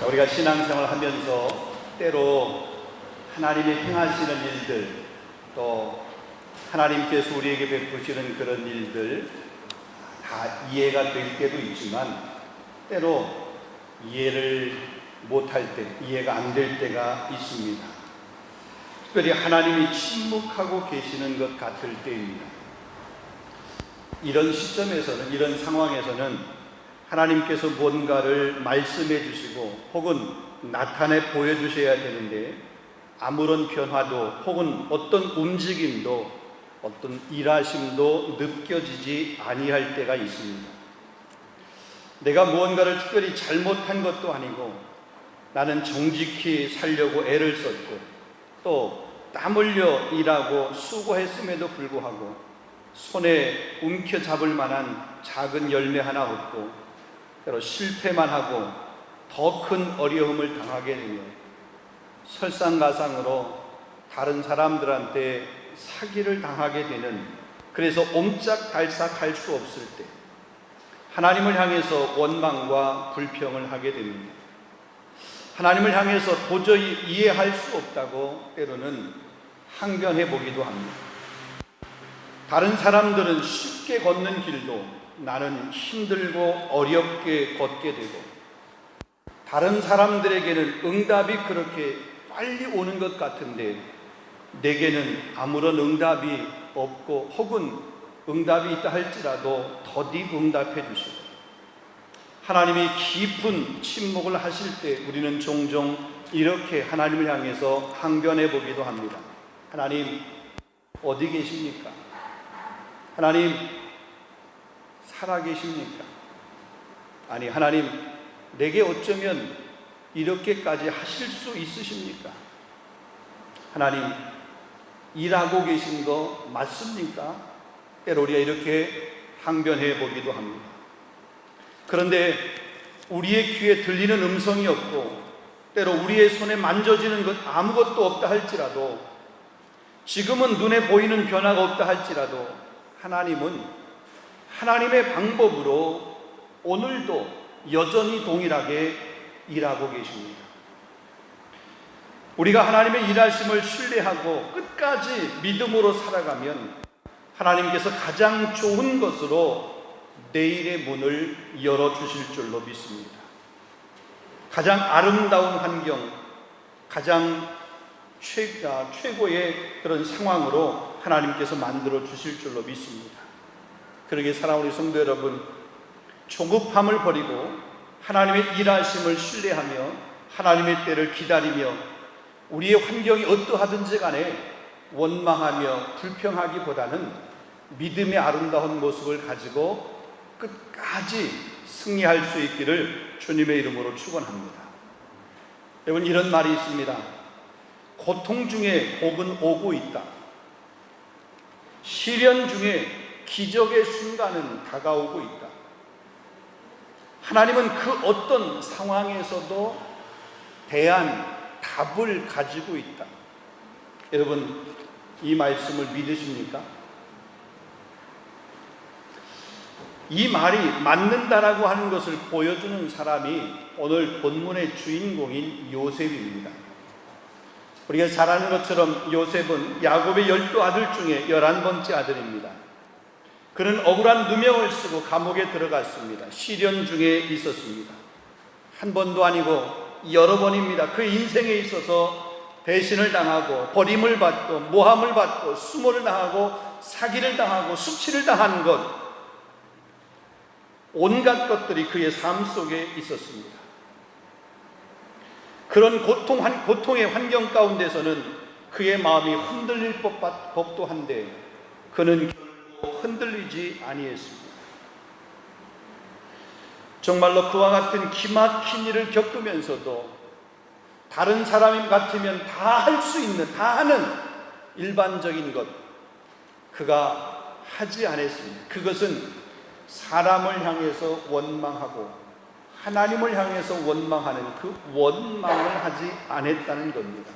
우리가 신앙생활을 하면서 때로 하나님이 행하시는 일들, 또 하나님께서 우리에게 베푸시는 그런 일들 다 이해가 될 때도 있지만 때로 이해를 못할 때, 이해가 안 될 때가 있습니다. 특별히 하나님이 침묵하고 계시는 것 같을 때입니다. 이런 시점에서는, 이런 상황에서는 하나님께서 뭔가를 말씀해 주시고 혹은 나타내 보여주셔야 되는데 아무런 변화도 혹은 어떤 움직임도 어떤 일하심도 느껴지지 아니할 때가 있습니다. 내가 무언가를 특별히 잘못한 것도 아니고 나는 정직히 살려고 애를 썼고 또 땀 흘려 일하고 수고했음에도 불구하고 손에 움켜잡을 만한 작은 열매 하나 없고 때로 실패만 하고 더 큰 어려움을 당하게 되며 설상가상으로 다른 사람들한테 사기를 당하게 되는, 그래서 옴짝달싹 할 수 없을 때 하나님을 향해서 원망과 불평을 하게 됩니다. 하나님을 향해서 도저히 이해할 수 없다고 때로는 항변해 보기도 합니다. 다른 사람들은 쉽게 걷는 길도 나는 힘들고 어렵게 걷게 되고, 다른 사람들에게는 응답이 그렇게 빨리 오는 것 같은데 내게는 아무런 응답이 없고 혹은 응답이 있다 할지라도 더딥 응답해 주시고 하나님이 깊은 침묵을 하실 때 우리는 종종 이렇게 하나님을 향해서 항변해 보기도 합니다. 하나님 어디 계십니까? 하나님 살아 계십니까? 아니 하나님 내게 어쩌면 이렇게까지 하실 수 있으십니까? 하나님 일하고 계신 거 맞습니까? 때로 우리가 이렇게 항변해 보기도 합니다. 그런데 우리의 귀에 들리는 음성이 없고 때로 우리의 손에 만져지는 것 아무것도 없다 할지라도, 지금은 눈에 보이는 변화가 없다 할지라도 하나님은 하나님의 방법으로 오늘도 여전히 동일하게 일하고 계십니다. 우리가 하나님의 일하심을 신뢰하고 끝까지 믿음으로 살아가면 하나님께서 가장 좋은 것으로 내일의 문을 열어주실 줄로 믿습니다. 가장 아름다운 환경, 가장 최고의 그런 상황으로 하나님께서 만들어 주실 줄로 믿습니다. 그러기에 사랑하는 우리 성도 여러분, 조급함을 버리고 하나님의 일하심을 신뢰하며 하나님의 때를 기다리며 우리의 환경이 어떠하든지 간에 원망하며 불평하기보다는 믿음의 아름다운 모습을 가지고 끝까지 승리할 수 있기를 주님의 이름으로 축원합니다. 여러분, 이런 말이 있습니다. 고통 중에 복은 오고 있다. 시련 중에 기적의 순간은 다가오고 있다. 하나님은 그 어떤 상황에서도 답을 가지고 있다. 여러분, 이 말씀을 믿으십니까? 이 말이 맞는다라고 하는 것을 보여주는 사람이 오늘 본문의 주인공인 요셉입니다. 우리가 잘 아는 것처럼 요셉은 야곱의 12아들 중에 11번째 아들입니다. 그는 억울한 누명을 쓰고 감옥에 들어갔습니다. 시련 중에 있었습니다. 한 번도 아니고 여러 번입니다. 그 인생에 있어서 배신을 당하고 버림을 받고 모함을 받고 수모를 당하고 사기를 당하고 수치를 당한 것, 온갖 것들이 그의 삶 속에 있었습니다. 그런 고통의 환경 가운데서는 그의 마음이 흔들릴 법도 한데 그는 결코 흔들리지 아니했습니다. 정말로 그와 같은 기막힌 일을 겪으면서도 다른 사람 같으면 다 할 수 있는, 다 하는 일반적인 것 그가 하지 않았습니다. 그것은 사람을 향해서 원망하고 하나님을 향해서 원망하는 그 원망을 하지 않았다는 겁니다.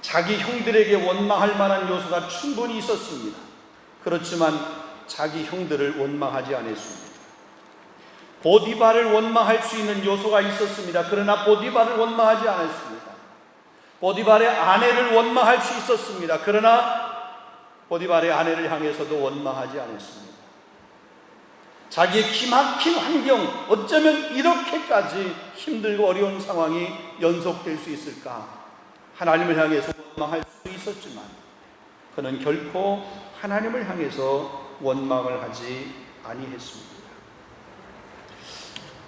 자기 형들에게 원망할 만한 요소가 충분히 있었습니다. 그렇지만 자기 형들을 원망하지 않았습니다. 보디발을 원망할 수 있는 요소가 있었습니다. 그러나 보디발을 원망하지 않았습니다. 보디발의 아내를 원망할 수 있었습니다. 그러나 보디발의 아내를 향해서도 원망하지 않았습니다. 자기의 기막힌 환경, 어쩌면 이렇게까지 힘들고 어려운 상황이 연속될 수 있을까? 하나님을 향해서 원망할 수 있었지만 그는 결코 하나님을 향해서 원망을 하지 아니했습니다.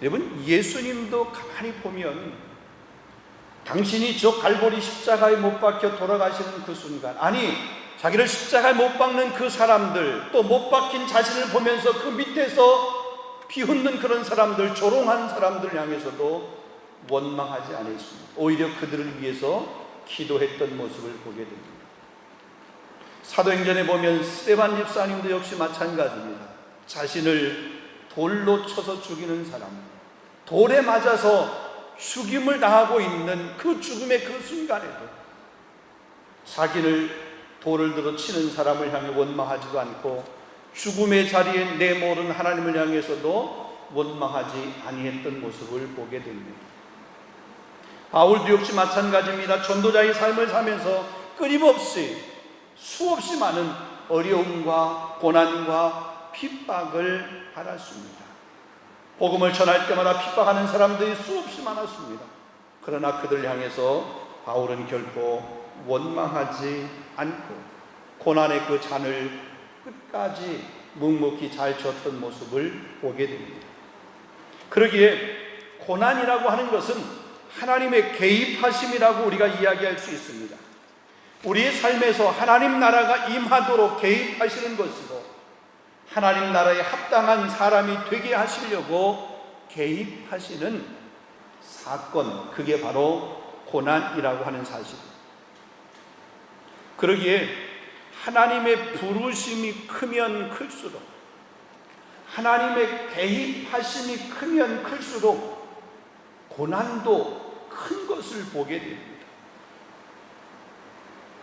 여러분, 예수님도 가만히 보면 당신이 저 갈보리 십자가에 못 박혀 돌아가시는 그 순간, 아니 자기를 십자가에 못 박는 그 사람들, 또 못 박힌 자신을 보면서 그 밑에서 비웃는 그런 사람들, 조롱한 사람들 향해서도 원망하지 않았습니다. 오히려 그들을 위해서 기도했던 모습을 보게 됩니다. 사도행전에 보면 스데반 집사님도 역시 마찬가지입니다. 자신을 돌로 쳐서 죽이는 사람, 돌에 맞아서 죽임을 당하고 있는 그 죽음의 그 순간에도 자기를 돌을 들어 치는 사람을 향해 원망하지도 않고 죽음의 자리에 내모른 하나님을 향해서도 원망하지 아니했던 모습을 보게 됩니다. 바울도 역시 마찬가지입니다. 전도자의 삶을 살면서 끊임없이 수없이 많은 어려움과 고난과 핍박을 받았습니다. 복음을 전할 때마다 핍박하는 사람들이 수없이 많았습니다. 그러나 그들 향해서 바울은 결코 원망하지 않고 고난의 그 잔을 끝까지 묵묵히 잘 졌던 모습을 보게 됩니다. 그러기에 고난이라고 하는 것은 하나님의 개입하심이라고 우리가 이야기할 수 있습니다. 우리의 삶에서 하나님 나라가 임하도록 개입하시는 것이고 하나님 나라에 합당한 사람이 되게 하시려고 개입하시는 사건, 그게 바로 고난이라고 하는 사실입니다. 그러기에 하나님의 부르심이 크면 클수록, 하나님의 개입하심이 크면 클수록 고난도 큰 것을 보게 됩니다.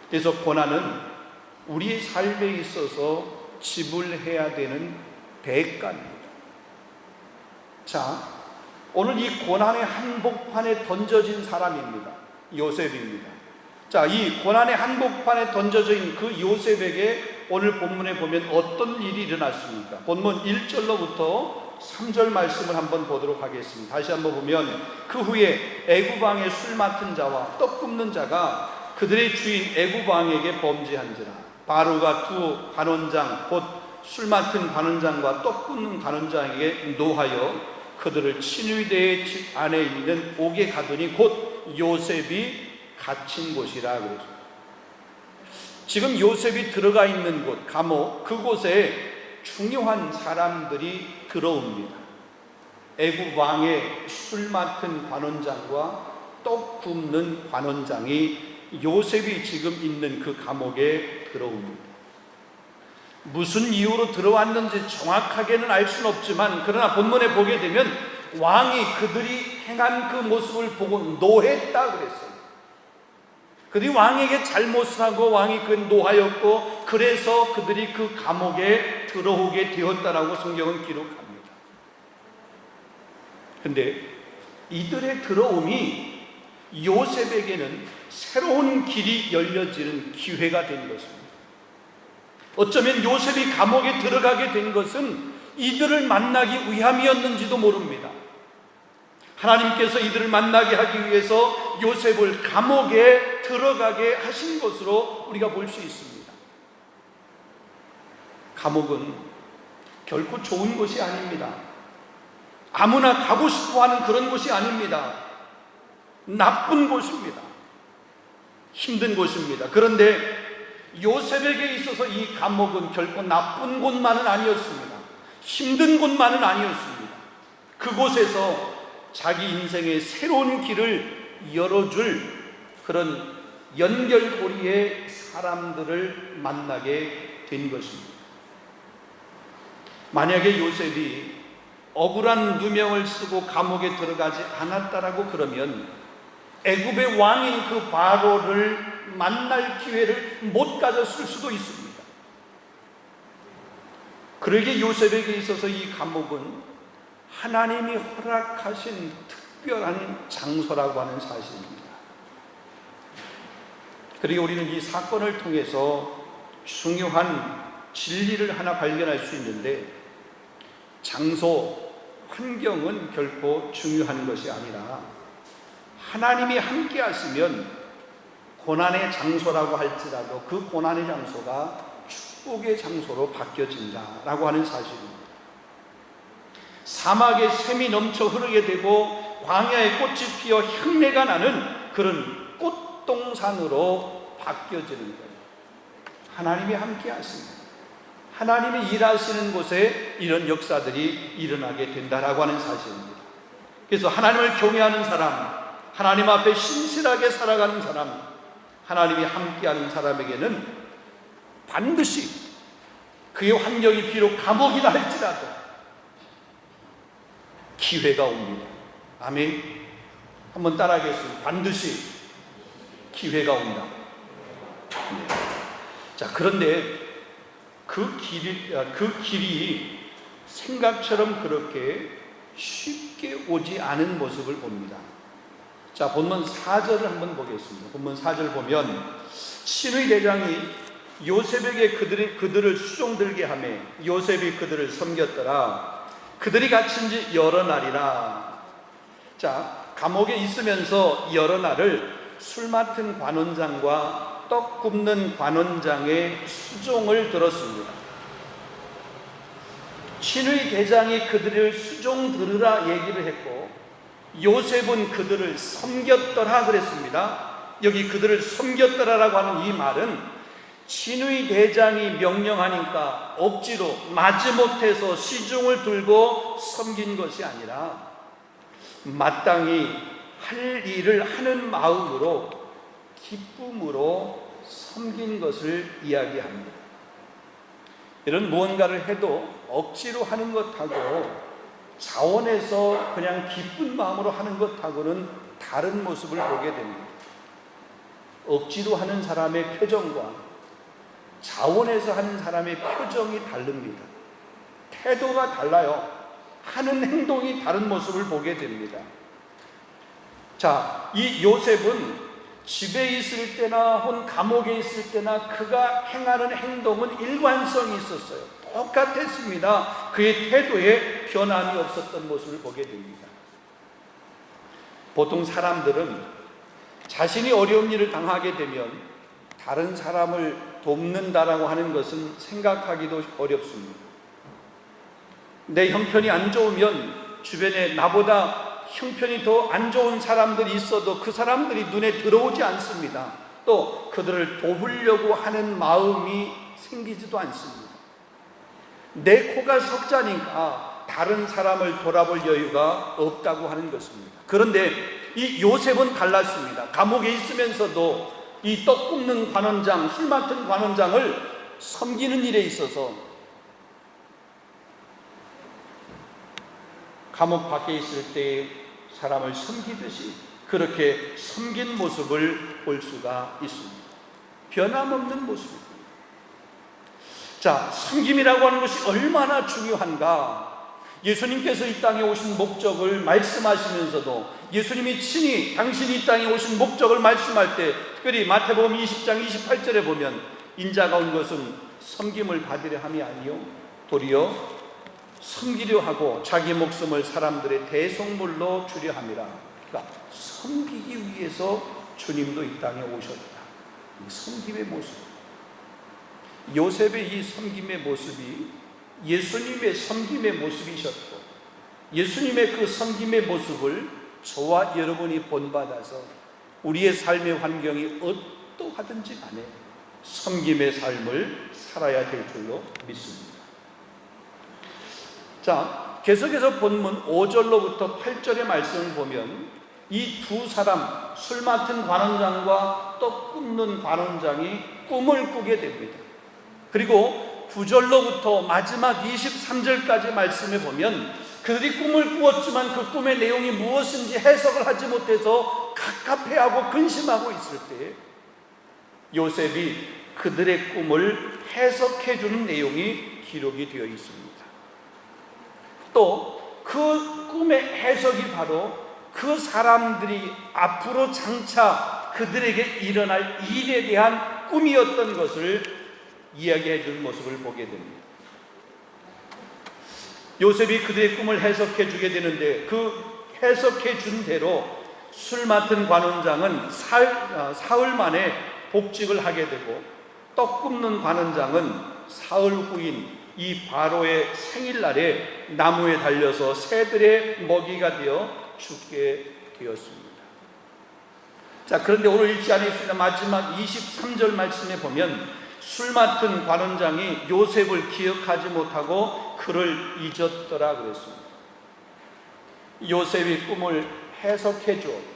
그래서 고난은 우리의 삶에 있어서 지불해야 되는 대가입니다. 자, 오늘 이 고난의 한복판에 던져진 사람입니다. 요셉입니다. 자, 이 고난의 한복판에 던져진 그 요셉에게 오늘 본문에 보면 어떤 일이 일어났습니까? 본문 1절로부터 3절 말씀을 한번 보도록 하겠습니다. 다시 한번 보면, 그 후에 애굽왕의 술 맡은 자와 떡 굽는 자가 그들의 주인 애굽왕에게 범죄한지라. 바로가 두 관원장 곧 술 맡은 관원장과 떡 굽는 관원장에게 노하여 그들을 친위대의 집 안에 있는 옥에 가두니 곧 요셉이 갇힌 곳이라 그랬습니다. 지금 요셉이 들어가 있는 곳, 감옥, 그곳에 중요한 사람들이 들어옵니다. 애굽 왕의 술 맡은 관원장과 떡 굽는 관원장이 요셉이 지금 있는 그 감옥에 들어옵니다. 무슨 이유로 들어왔는지 정확하게는 알 수는 없지만, 그러나 본문에 보게 되면 왕이 그들이 행한 그 모습을 보고 노했다 그랬어요. 그들이 왕에게 잘못을 하고 왕이 그 노하였고, 그래서 그들이 그 감옥에 들어오게 되었다라고 성경은 기록합니다. 근데 이들의 들어옴이 요셉에게는 새로운 길이 열려지는 기회가 된 것입니다. 어쩌면 요셉이 감옥에 들어가게 된 것은 이들을 만나기 위함이었는지도 모릅니다. 하나님께서 이들을 만나게 하기 위해서 요셉을 감옥에 들어가게 하신 것으로 우리가 볼 수 있습니다. 감옥은 결코 좋은 곳이 아닙니다. 아무나 가고 싶어 하는 그런 곳이 아닙니다. 나쁜 곳입니다. 힘든 곳입니다. 그런데 요셉에게 있어서 이 감옥은 결코 나쁜 곳만은 아니었습니다. 힘든 곳만은 아니었습니다. 그곳에서 자기 인생의 새로운 길을 열어줄 그런 연결고리의 사람들을 만나게 된 것입니다. 만약에 요셉이 억울한 누명을 쓰고 감옥에 들어가지 않았다라고 그러면 애굽의 왕인 그 바로를 만날 기회를 못 가졌을 수도 있습니다. 그러기에 요셉에게 있어서 이 감옥은 하나님이 허락하신 특별한 장소라고 하는 사실입니다. 그리고 우리는 이 사건을 통해서 중요한 진리를 하나 발견할 수 있는데, 장소, 환경은 결코 중요한 것이 아니라 하나님이 함께 하시면 고난의 장소라고 할지라도 그 고난의 장소가 축복의 장소로 바뀌어진다라고 하는 사실입니다. 사막에 샘이 넘쳐 흐르게 되고 광야에 꽃이 피어 향내가 나는 그런 꽃동산으로 바뀌어지는 거예요. 하나님이 함께 하십니다. 하나님이 일하시는 곳에 이런 역사들이 일어나게 된다라고 하는 사실입니다. 그래서 하나님을 경외하는 사람, 하나님 앞에 신실하게 살아가는 사람, 하나님이 함께하는 사람에게는 반드시 그의 환경이 비록 감옥이라 할지라도 기회가 옵니다. 아멘. 한번 따라하겠습니다. 반드시 기회가 온다. 네. 자, 그런데 그 길이 생각처럼 그렇게 쉽게 오지 않은 모습을 봅니다. 자, 본문 4절을 한번 보겠습니다. 본문 4절 보면, 친위 대장이 요셉에게 그들을 수종들게 하며 요셉이 그들을 섬겼더라. 그들이 갇힌 지 여러 날이라. 자, 감옥에 있으면서 여러 날을 술 맡은 관원장과 떡 굽는 관원장의 수종을 들었습니다. 친위 대장이 그들을 수종 들으라 얘기를 했고, 요셉은 그들을 섬겼더라 그랬습니다. 여기 그들을 섬겼더라라고 하는 이 말은 친위 대장이 명령하니까 억지로 마지못해서 시중을 들고 섬긴 것이 아니라 마땅히 할 일을 하는 마음으로 기쁨으로 섬긴 것을 이야기합니다. 이런 무언가를 해도 억지로 하는 것하고 자원해서 그냥 기쁜 마음으로 하는 것하고는 다른 모습을 보게 됩니다. 억지로 하는 사람의 표정과 자원해서 하는 사람의 표정이 다릅니다. 태도가 달라요. 하는 행동이 다른 모습을 보게 됩니다. 자, 이 요셉은 집에 있을 때나 혹은 감옥에 있을 때나 그가 행하는 행동은 일관성이 있었어요. 똑같았습니다. 그의 태도에 변함이 없었던 모습을 보게 됩니다. 보통 사람들은 자신이 어려운 일을 당하게 되면 다른 사람을 돕는다라고 하는 것은 생각하기도 어렵습니다. 내 형편이 안 좋으면 주변에 나보다 형편이 더 안 좋은 사람들이 있어도 그 사람들이 눈에 들어오지 않습니다. 또 그들을 도우려고 하는 마음이 생기지도 않습니다. 내 코가 석자니까 다른 사람을 돌아볼 여유가 없다고 하는 것입니다. 그런데 이 요셉은 달랐습니다. 감옥에 있으면서도 이 떡 굽는 관원장, 술 맡은 관원장을 섬기는 일에 있어서 감옥 밖에 있을 때 사람을 섬기듯이 그렇게 섬긴 모습을 볼 수가 있습니다. 변함없는 모습입니다. 자, 섬김이라고 하는 것이 얼마나 중요한가. 예수님께서 이 땅에 오신 목적을 말씀하시면서도 예수님이 친히 당신이 이 땅에 오신 목적을 말씀할 때, 특별히 마태복음 20장 28절에 보면 인자가 온 것은 섬김을 받으려 함이 아니요 도리어 섬기려 하고 자기 목숨을 사람들의 대속물로 주려 함이라. 그러니까 섬기기 위해서 주님도 이 땅에 오셨다. 이 섬김의 모습, 요셉의 이 섬김의 모습이 예수님의 섬김의 모습이셨고, 예수님의 그 섬김의 모습을 저와 여러분이 본받아서 우리의 삶의 환경이 어떠하든지 간에 섬김의 삶을 살아야 될 줄로 믿습니다. 자, 계속해서 본문 5절로부터 8절의 말씀을 보면 이 두 사람, 술 맡은 관원장과 떡 굽는 관원장이 꿈을 꾸게 됩니다. 그리고 9절로부터 마지막 23절까지 말씀에 보면 그들이 꿈을 꾸었지만 그 꿈의 내용이 무엇인지 해석을 하지 못해서 갑갑해하고 근심하고 있을 때 요셉이 그들의 꿈을 해석해 주는 내용이 기록이 되어 있습니다. 또 그 꿈의 해석이 바로 그 사람들이 앞으로 장차 그들에게 일어날 일에 대한 꿈이었던 것을 이야기해 줄 모습을 보게 됩니다. 요셉이 그들의 꿈을 해석해 주게 되는데, 그 해석해 준 대로 술 맡은 관원장은 사흘 만에 복직을 하게 되고, 떡 굽는 관원장은 사흘 후인 이 바로의 생일날에 나무에 달려서 새들의 먹이가 되어 죽게 되었습니다. 자, 그런데 오늘 읽지 않았습니다. 마지막 23절 말씀에 보면 술 맡은 관원장이 요셉을 기억하지 못하고 그를 잊었더라 그랬습니다. 요셉이 꿈을 해석해 주었고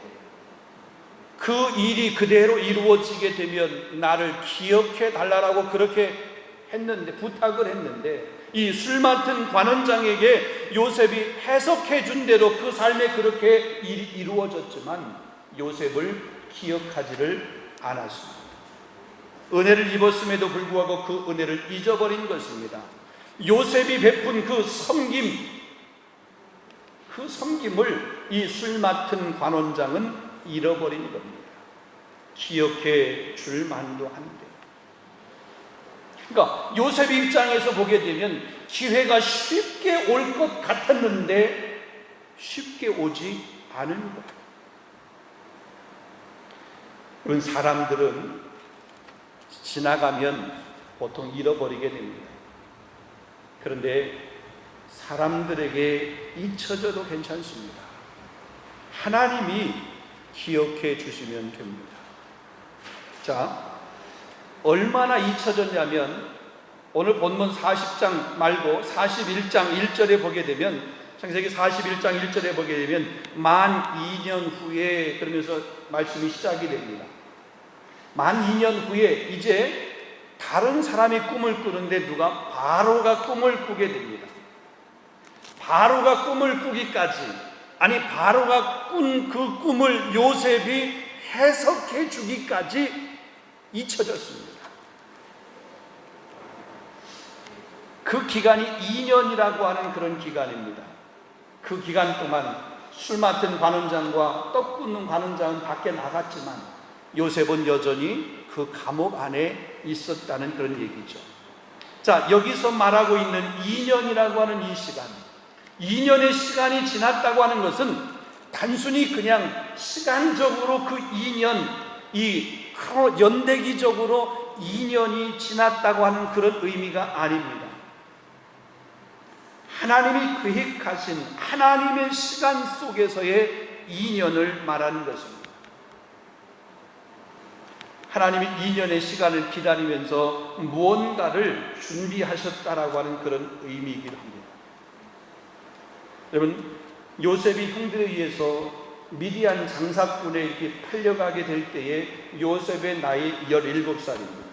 그 일이 그대로 이루어지게 되면 나를 기억해 달라고 그렇게 했는데, 부탁을 했는데, 이 술 맡은 관원장에게 요셉이 해석해 준 대로 그 삶에 그렇게 일이 이루어졌지만 요셉을 기억하지를 않았습니다. 은혜를 입었음에도 불구하고 그 은혜를 잊어버린 것입니다. 요셉이 베푼 그 섬김을 이 술 맡은 관원장은 잃어버린 겁니다. 기억해 줄 만도 한데. 그러니까 요셉 입장에서 보게 되면 기회가 쉽게 올 것 같았는데 쉽게 오지 않은 거예요. 그런 사람들은 지나가면 보통 잃어버리게 됩니다. 그런데 사람들에게 잊혀져도 괜찮습니다. 하나님이 기억해 주시면 됩니다. 자, 얼마나 잊혀졌냐면 오늘 본문 40장 말고 41장 1절에 보게 되면, 창세기 41장 1절에 보게 되면 만 2년 후에 그러면서 말씀이 시작이 됩니다. 만 2년 후에 이제 다른 사람이 꿈을 꾸는데 누가? 바로가 꿈을 꾸게 됩니다. 바로가 꿈을 꾸기까지, 아니 바로가 꾼 그 꿈을 요셉이 해석해 주기까지 잊혀졌습니다. 그 기간이 2년이라고 하는 그런 기간입니다. 그 기간 동안 술 맡은 관원장과 떡 굽는 관원장은 밖에 나갔지만 요셉은 여전히 그 감옥 안에 있었다는 그런 얘기죠. 자, 여기서 말하고 있는 2년이라고 하는 이 시간, 2년의 시간이 지났다고 하는 것은 단순히 그냥 시간적으로 그 2년, 이 연대기적으로 2년이 지났다고 하는 그런 의미가 아닙니다. 하나님이 계획하신 하나님의 시간 속에서의 2년을 말하는 것입니다. 하나님이 2년의 시간을 기다리면서 무언가를 준비하셨다라고 하는 그런 의미이기도 합니다. 여러분, 요셉이 형들에 의해서 미디안 장사꾼에 이렇게 팔려가게 될 때에 요셉의 나이 17살입니다.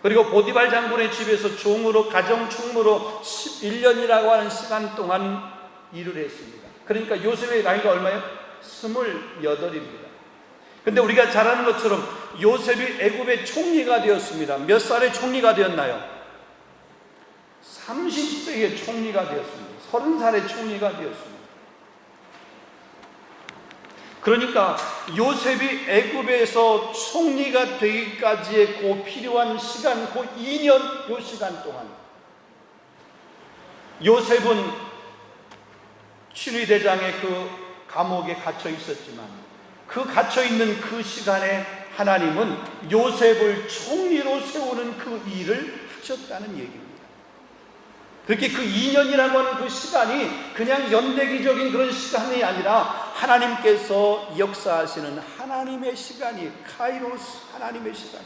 그리고 보디발 장군의 집에서 종으로, 가정충무로 11년이라고 하는 시간 동안 일을 했습니다. 그러니까 요셉의 나이가 얼마예요? 28입니다. 근데 우리가 잘 아는 것처럼 요셉이 애굽의 총리가 되었습니다. 몇 살에 총리가 되었나요? 30세에 총리가 되었습니다. 30살에 총리가 되었습니다. 그러니까 요셉이 애굽에서 총리가 되기까지의 그 필요한 시간, 그 2년, 요 시간 동안 요셉은 취리대장의 그 감옥에 갇혀 있었지만 그 갇혀 있는 그 시간에 하나님은 요셉을 총리로 세우는 그 일을 하셨다는 얘기입니다. 그렇게 그 2년이라고 하는 그 시간이 그냥 연대기적인 그런 시간이 아니라 하나님께서 역사하시는 하나님의 시간이, 카이로스 하나님의 시간이.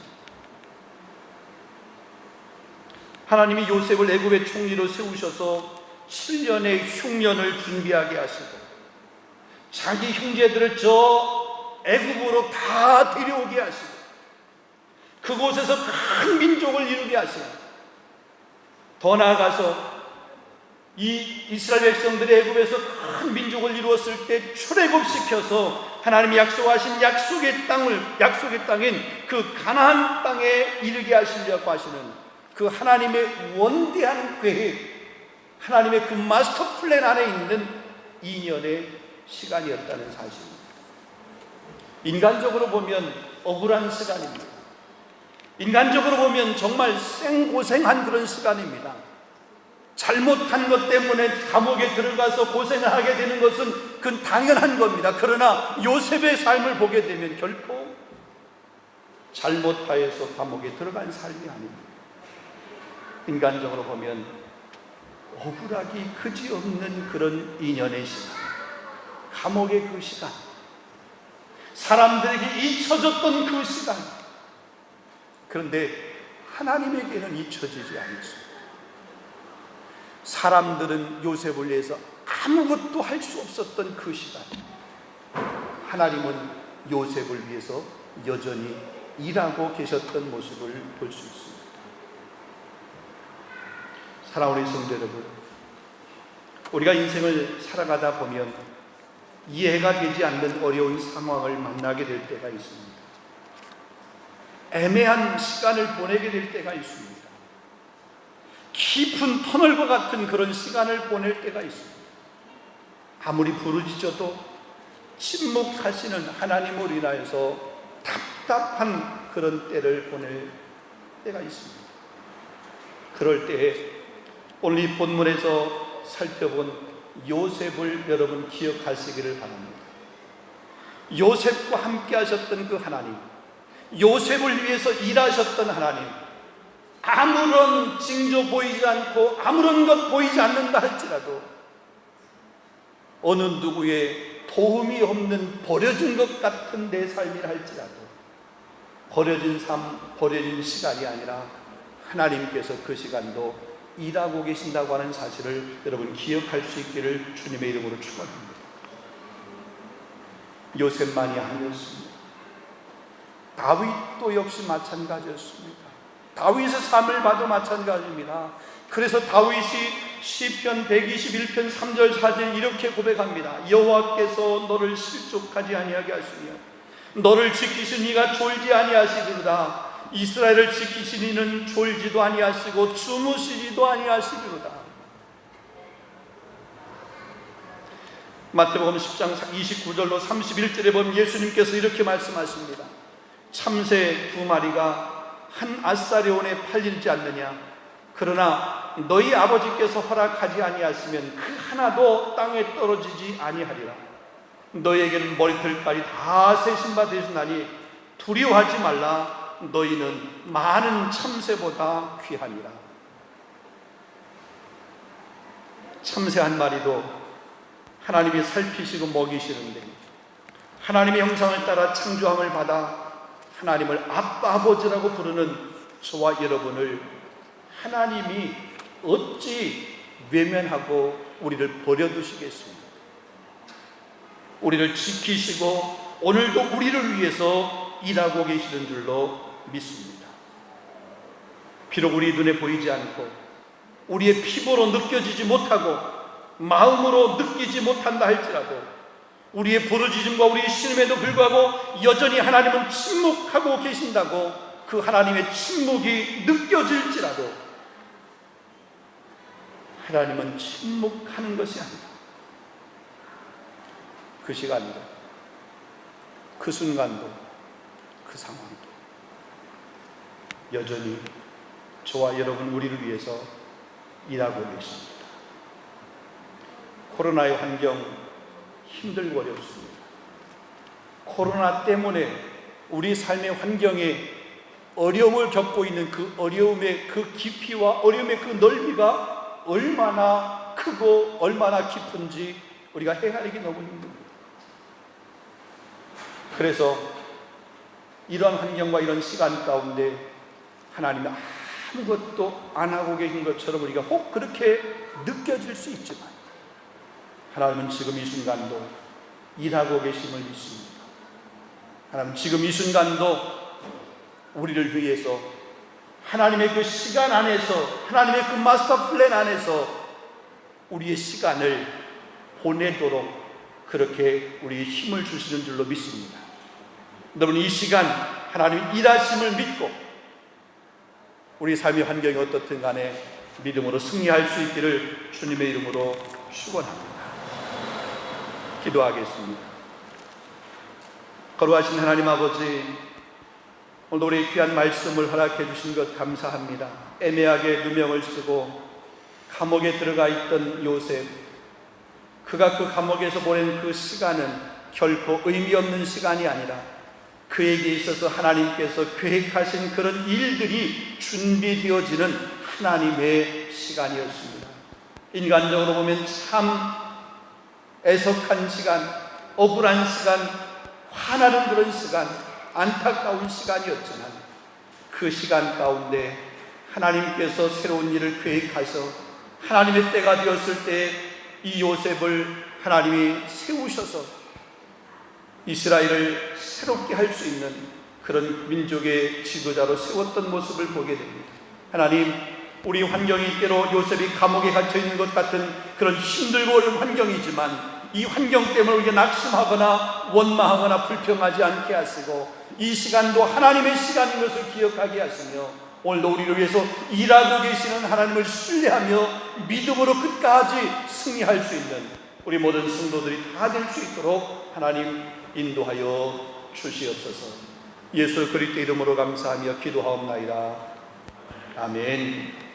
하나님이 요셉을 애굽의 총리로 세우셔서 7년의 흉년을 준비하게 하시고 자기 형제들을 저 애굽으로 다 데려오게 하시고 그곳에서 큰 민족을 이루게 하시고, 더 나아가서 이 이스라엘 백성들이 애굽에서 큰 민족을 이루었을 때 출애굽시켜서 하나님이 약속하신 약속의 땅인 그 가나안 땅에 이르게 하시려고 하시는 그 하나님의 원대한 계획, 하나님의 그 마스터 플랜 안에 있는 2년의 시간이었다는 사실입니다. 인간적으로 보면 억울한 시간입니다. 인간적으로 보면 정말 생고생한 그런 시간입니다. 잘못한 것 때문에 감옥에 들어가서 고생을 하게 되는 것은 그건 당연한 겁니다. 그러나 요셉의 삶을 보게 되면 결코 잘못하여서 감옥에 들어간 삶이 아닙니다. 인간적으로 보면 억울하기 그지없는 그런 2년의 시간, 감옥의 그 시간, 사람들에게 잊혀졌던 그 시간, 그런데 하나님에게는 잊혀지지 않습니다. 사람들은 요셉을 위해서 아무것도 할 수 없었던 그 시간, 하나님은 요셉을 위해서 여전히 일하고 계셨던 모습을 볼 수 있습니다. 사랑하는 성도 여러분, 우리가 인생을 살아가다 보면 이해가 되지 않는 어려운 상황을 만나게 될 때가 있습니다. 애매한 시간을 보내게 될 때가 있습니다. 깊은 터널과 같은 그런 시간을 보낼 때가 있습니다. 아무리 부르짖어도 침묵하시는 하나님을 인하여서 답답한 그런 때를 보낼 때가 있습니다. 그럴 때에 오늘 이 본문에서 살펴본 요셉을 여러분 기억하시기를 바랍니다. 요셉과 함께 하셨던 그 하나님, 요셉을 위해서 일하셨던 하나님, 아무런 징조 보이지 않고 아무런 것 보이지 않는다 할지라도, 어느 누구의 도움이 없는 버려진 것 같은 내 삶이라 할지라도, 버려진 삶, 버려진 시간이 아니라 하나님께서 그 시간도 일하고 계신다고 하는 사실을 여러분 기억할 수 있기를 주님의 이름으로 축원합니다. 요셉만이 아니었습니다. 다윗도 역시 마찬가지였습니다. 다윗의 삶을 봐도 마찬가지입니다. 그래서 다윗이 시편 121편 3절 4절 이렇게 고백합니다. 여호와께서 너를 실족하지 아니하게 하시며 너를 지키신 이가 졸지 아니하시리로다. 이스라엘을 지키신 이는 졸지도 아니하시고 주무시지도 아니하시리로다. 마태복음 10장 29절로 31절에 보면 예수님께서 이렇게 말씀하십니다. 참새 2마리가 한 아사리온에 팔리지 않느냐? 그러나 너희 아버지께서 허락하지 아니하시면 그 하나도 땅에 떨어지지 아니하리라. 너희에게는 머리털까지 다 세신 바 되시나니 두려워하지 말라. 너희는 많은 참새보다 귀하니라. 참새 한 마리도 하나님이 살피시고 먹이시는데, 하나님의 형상을 따라 창조함을 받아 하나님을 아빠 아버지라고 부르는 저와 여러분을 하나님이 어찌 외면하고 우리를 버려두시겠습니까? 우리를 지키시고 오늘도 우리를 위해서 일하고 계시는 줄로 믿습니다. 비록 우리 눈에 보이지 않고 우리의 피부로 느껴지지 못하고 마음으로 느끼지 못한다 할지라도, 우리의 부르짖음과 우리의 신음에도 불구하고 여전히 하나님은 침묵하고 계신다고, 그 하나님의 침묵이 느껴질지라도 하나님은 침묵하는 것이 아니다. 그 시간도, 그 순간도, 그 상황도 여전히 저와 여러분 우리를 위해서 일하고 계십니다. 코로나의 환경 힘들고 어렵습니다. 코로나 때문에 우리 삶의 환경에 어려움을 겪고 있는 그 어려움의 그 깊이와 어려움의 그 넓이가 얼마나 크고 얼마나 깊은지 우리가 헤아리기 너무 힘듭니다. 그래서 이러한 환경과 이런 시간 가운데 하나님이 아무것도 안 하고 계신 것처럼 우리가 혹 그렇게 느껴질 수 있지만, 하나님은 지금 이 순간도 일하고 계심을 믿습니다. 하나님 지금 이 순간도 우리를 위해서 하나님의 그 시간 안에서, 하나님의 그 마스터 플랜 안에서 우리의 시간을 보내도록 그렇게 우리의 힘을 주시는 줄로 믿습니다. 여러분, 이 시간 하나님 일하심을 믿고 우리 삶의 환경이 어떻든 간에 믿음으로 승리할 수 있기를 주님의 이름으로 축원합니다. 기도하겠습니다. 거룩하신 하나님 아버지, 오늘 우리 귀한 말씀을 허락해 주신 것 감사합니다. 애매하게 누명을 쓰고 감옥에 들어가 있던 요셉, 그가 그 감옥에서 보낸 그 시간은 결코 의미 없는 시간이 아니라 그에게 있어서 하나님께서 계획하신 그런 일들이 준비되어지는 하나님의 시간이었습니다. 인간적으로 보면 참 애석한 시간, 억울한 시간, 화나는 그런 시간, 안타까운 시간이었지만 그 시간 가운데 하나님께서 새로운 일을 계획하셔 하나님의 때가 되었을 때 이 요셉을 하나님이 세우셔서 이스라엘을 새롭게 할 수 있는 그런 민족의 지도자로 세웠던 모습을 보게 됩니다. 하나님, 우리 환경이 때로 요셉이 감옥에 갇혀 있는 것 같은 그런 힘들고 어려운 환경이지만 이 환경 때문에 우리가 낙심하거나 원망하거나 불평하지 않게 하시고 이 시간도 하나님의 시간인 것을 기억하게 하시며 오늘도 우리를 위해서 일하고 계시는 하나님을 신뢰하며 믿음으로 끝까지 승리할 수 있는 우리 모든 성도들이 다 될 수 있도록 하나님 인도하여 주시옵소서. 예수 그리스도 이름으로 감사하며 기도하옵나이다. 아멘.